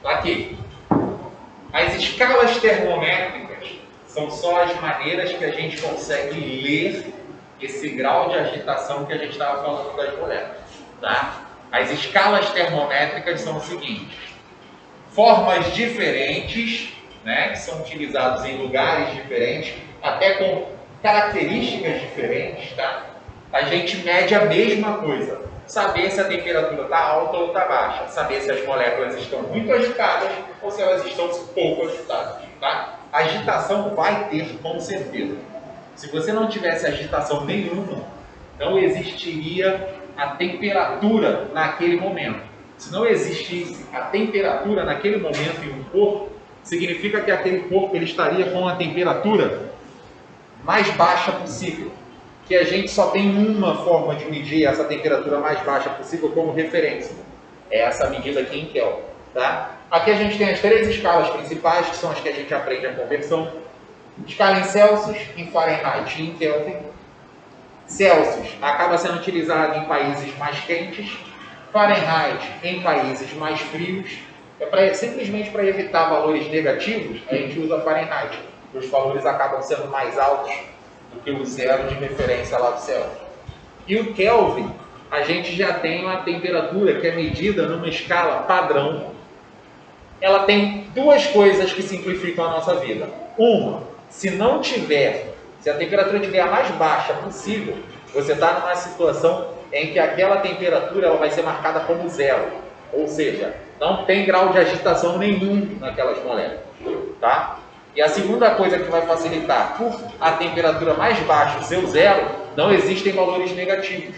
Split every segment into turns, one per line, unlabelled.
Aqui. As escalas termométricas são só as maneiras que a gente consegue ler esse grau de agitação que a gente estava falando das moléculas. Tá? As escalas termométricas são o seguinte: formas diferentes, né, que são utilizadas em lugares diferentes, até com características diferentes, tá? A gente mede a mesma coisa. Saber se a temperatura está alta ou está baixa. Saber se as moléculas estão muito agitadas ou se elas estão pouco agitadas. Tá? A agitação vai ter, com certeza. Se você não tivesse agitação nenhuma, não existiria a temperatura naquele momento. Se não existisse a temperatura naquele momento em um corpo, significa que aquele corpo ele estaria com a temperatura mais baixa possível. Que a gente só tem uma forma de medir essa temperatura mais baixa possível como referência. É essa medida aqui em Kelvin. Tá? Aqui a gente tem as 3 escalas principais, que são as que a gente aprende a conversão. Escala em Celsius, em Fahrenheit e em Kelvin. Celsius acaba sendo utilizado em países mais quentes. Fahrenheit em países mais frios. Simplesmente para evitar valores negativos, a gente usa Fahrenheit. Os valores acabam sendo mais altos do que o zero de referência lá do Celsius. E o Kelvin, a gente já tem uma temperatura que é medida numa escala padrão. Ela tem 2 coisas que simplificam a nossa vida. Uma, se a temperatura estiver a mais baixa possível, você está numa situação em que aquela temperatura ela vai ser marcada como zero. Ou seja, não tem grau de agitação nenhum naquelas moléculas. Tá? E a segunda coisa que vai facilitar, por a temperatura mais baixa, o seu zero, não existem valores negativos.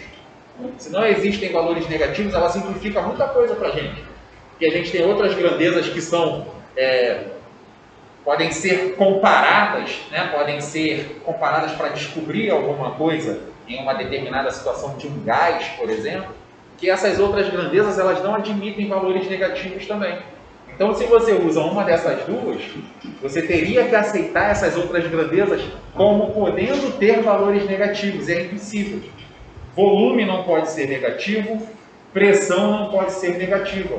Se não existem valores negativos, ela simplifica muita coisa para a gente. Porque a gente tem outras grandezas que são, podem ser comparadas, né? Podem ser comparadas para descobrir alguma coisa em uma determinada situação de um gás, por exemplo, que essas outras grandezas elas não admitem valores negativos também. Então, se você usa uma dessas duas, você teria que aceitar essas outras grandezas como podendo ter valores negativos. É impossível. Volume não pode ser negativo, pressão não pode ser negativa.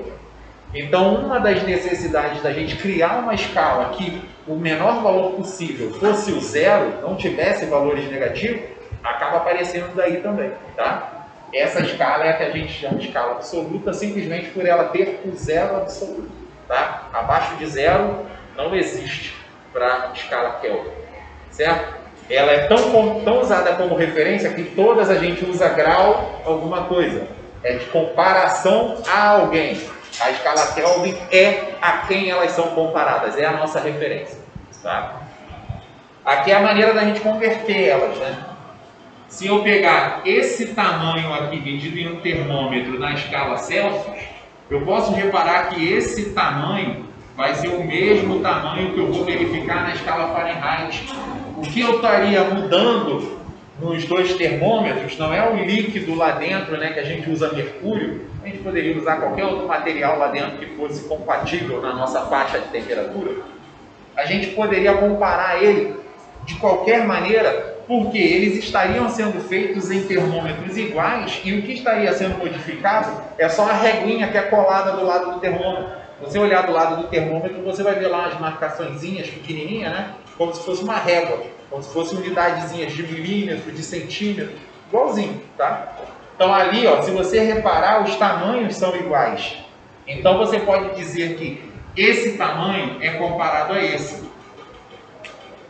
Então, uma das necessidades da gente criar uma escala que o menor valor possível fosse o zero, não tivesse valores negativos, acaba aparecendo daí também, tá? Essa escala é a que a gente chama de escala absoluta, simplesmente por ela ter o zero absoluto. Tá? Abaixo de zero não existe para escala Kelvin, certo? Ela é tão usada como referência que todas a gente usa grau alguma coisa. É de comparação a alguém. A escala Kelvin é a quem elas são comparadas, é a nossa referência. Tá? Aqui é a maneira da gente converter elas, né? Se eu pegar esse tamanho aqui medido em um termômetro na escala Celsius, eu posso reparar que esse tamanho vai ser o mesmo tamanho que eu vou verificar na escala Fahrenheit. O que eu estaria mudando nos 2 termômetros não é o líquido lá dentro, né, que a gente usa mercúrio. A gente poderia usar qualquer outro material lá dentro que fosse compatível na nossa faixa de temperatura. A gente poderia comparar ele de qualquer maneira, porque eles estariam sendo feitos em termômetros iguais e o que estaria sendo modificado é só a reguinha que é colada do lado do termômetro. Você olhar do lado do termômetro, você vai ver lá as marcaçõezinhas pequenininhas, né? Como se fosse uma régua, como se fosse unidadezinhas de milímetro, de centímetro, igualzinho, tá? Então ali, ó, se você reparar, os tamanhos são iguais. Então você pode dizer que esse tamanho é comparado a esse.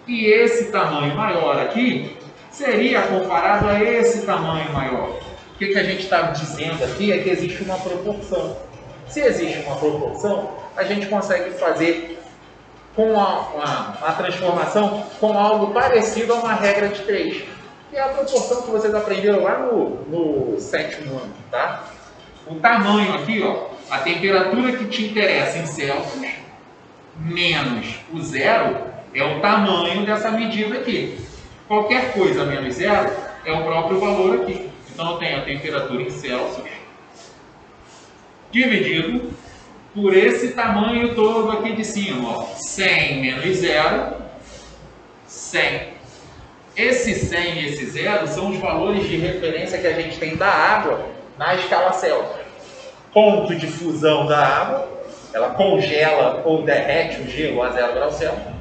E esse tamanho maior aqui seria comparado a esse tamanho maior. O que a gente está dizendo aqui é que existe uma proporção. Se existe uma proporção, a gente consegue fazer com a transformação com algo parecido a uma regra de 3. Que é a proporção que vocês aprenderam lá no 7º ano. Tá? O tamanho aqui, ó, a temperatura que te interessa em Celsius, menos o zero, é o tamanho dessa medida aqui. Qualquer coisa menos zero é o próprio valor aqui. Então eu tenho a temperatura em Celsius dividido por esse tamanho todo aqui de cima. Ó. 100 menos zero, 100. Esse 100 e esse zero são os valores de referência que a gente tem da água na escala Celsius. Ponto de fusão da água, ela congela ou derrete o gelo a 0 graus Celsius.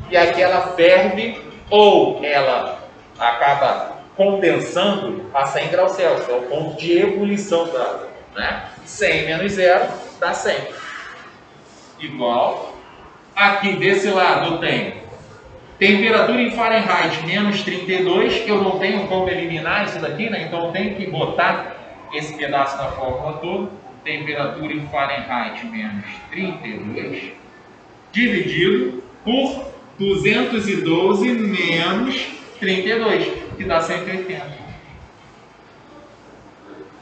E aqui ela ferve ou ela acaba condensando a 100 graus Celsius. É o ponto de ebulição da água. Né? 100 menos 0 dá 100. Igual. Aqui desse lado eu tenho temperatura em Fahrenheit menos 32. Eu não tenho como eliminar isso daqui, né? Então eu tenho que botar esse pedaço da fórmula todo. Temperatura em Fahrenheit menos 32 dividido por 212 menos 32, que dá 180.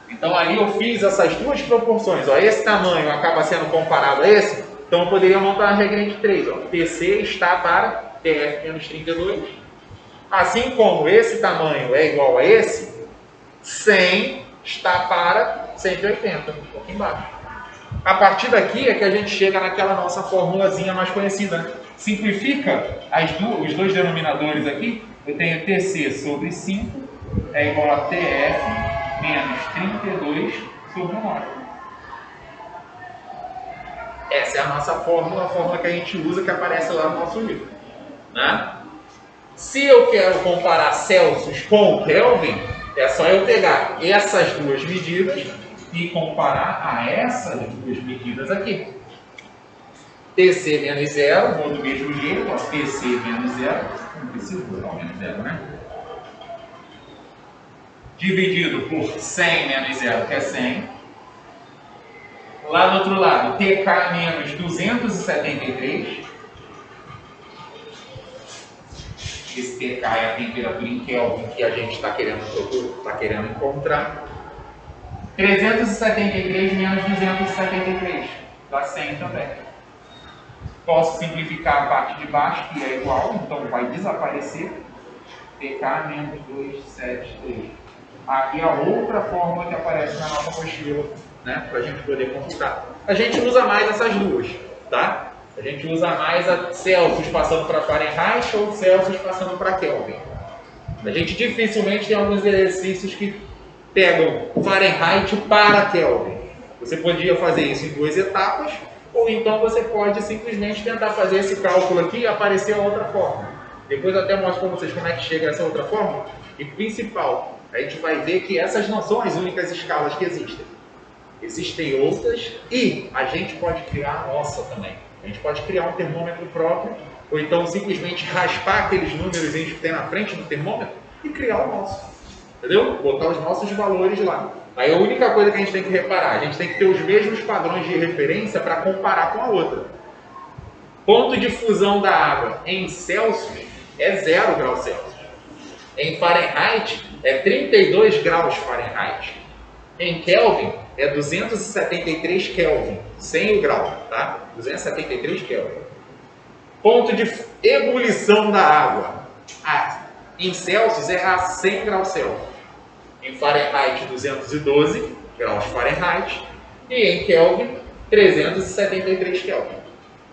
Então aí eu fiz essas duas proporções. Ó, esse tamanho acaba sendo comparado a esse, então eu poderia montar a regra de 3. Ó. TC está para TF menos 32. Assim como esse tamanho é igual a esse, 100 está para 180, um pouco embaixo. A partir daqui é que a gente chega naquela nossa formulazinha mais conhecida. Né? Simplifica os dois denominadores aqui. Eu tenho TC sobre 5 é igual a TF menos 32 sobre 9. Essa é a nossa fórmula, a fórmula que a gente usa, que aparece lá no nosso livro. Né? Se eu quero comparar Celsius com Kelvin, é só eu pegar essas duas medidas e comparar a essas duas medidas aqui. TC menos 0, vou do mesmo jeito, ó, TC menos 0, não precisa botar o menos 0, né? Dividido por 100 menos 0, que é 100. Lá do outro lado, TK menos 273. Esse TK é a temperatura em Kelvin que a gente está querendo encontrar. 373 menos 273, dá 100 também. Posso simplificar a parte de baixo, que é igual, então vai desaparecer. TK menos 273. Aqui é a outra fórmula que aparece na nossa apostila, né, para a gente poder computar. A gente usa mais essas duas, tá? A gente usa mais a Celsius passando para Fahrenheit ou Celsius passando para Kelvin. A gente dificilmente tem alguns exercícios que pegam Fahrenheit para Kelvin. Você podia fazer isso em 2 etapas, ou então você pode simplesmente tentar fazer esse cálculo aqui e aparecer a outra fórmula. Depois eu até mostro para vocês como é que chega essa outra fórmula. E principal, a gente vai ver que essas não são as únicas escalas que existem. Existem outras e a gente pode criar a nossa também. A gente pode criar um termômetro próprio, ou então simplesmente raspar aqueles números que tem na frente do termômetro e criar o nosso. Entendeu? Botar os nossos valores lá. Aí a única coisa que a gente tem que reparar, a gente tem que ter os mesmos padrões de referência para comparar com a outra. Ponto de fusão da água em Celsius é 0 graus Celsius. Em Fahrenheit é 32 graus Fahrenheit. Em Kelvin é 273 Kelvin, sem o grau, tá? 273 Kelvin. Ponto de ebulição da água. Em Celsius é a 100 graus Celsius. Em Fahrenheit, 212 graus Fahrenheit. E em Kelvin, 373 Kelvin.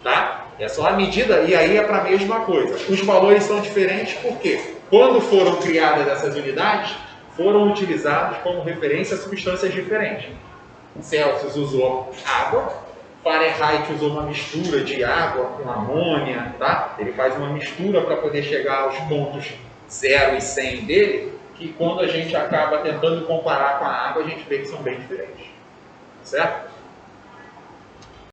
Tá? É só a medida, e aí é para a mesma coisa. Os valores são diferentes porque, quando foram criadas essas unidades, foram utilizados como referência a substâncias diferentes. Celsius usou água, Fahrenheit usou uma mistura de água com amônia, tá? Ele faz uma mistura para poder chegar aos pontos 0 e 100 dele, que quando a gente acaba tentando comparar com a água, a gente vê que são bem diferentes. Certo?